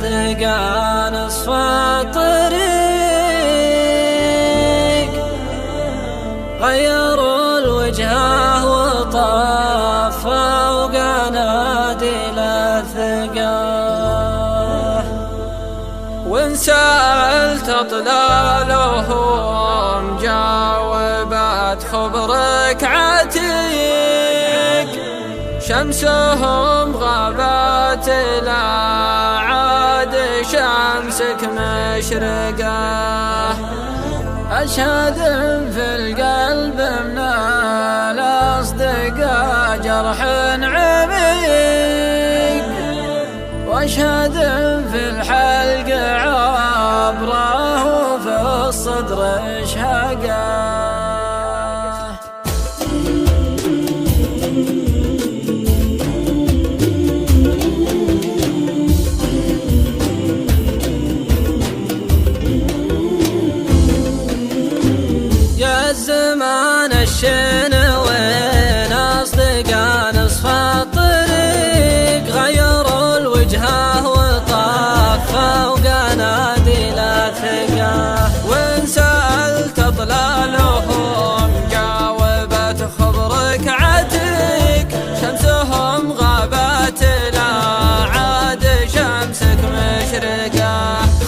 أصدقاء نصف الطريق غيروا الوجهة وطافوا وقناديل الثقة، وإن سألت أطلالهم جاوبت خبرك عتيق، شمسهم غابت لا عاد شمسك مشرقة، أشهد في القلب من الأصدقاء جرح عميق، وأشهد في الحلق عبره وفي الصدر إشهاقه. الزمان الشنوين أصدقاء نصف الطريق غيروا الوجهة وطافوا وقناديل الثقة، وإن سألت أطلالهم جاوبت خبرك عتيق، شمسهم غابت لا عاد شمسك مشرقة،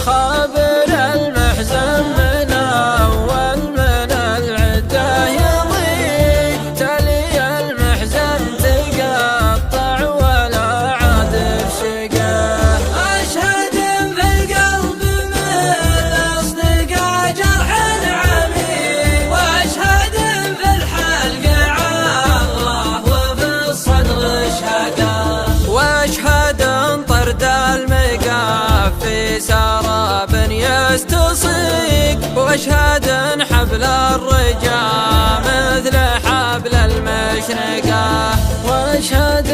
خابر المحزن من أول في سراب يستصيق، واشهد حبل الرجا مثل حبل المشنقة، واشهد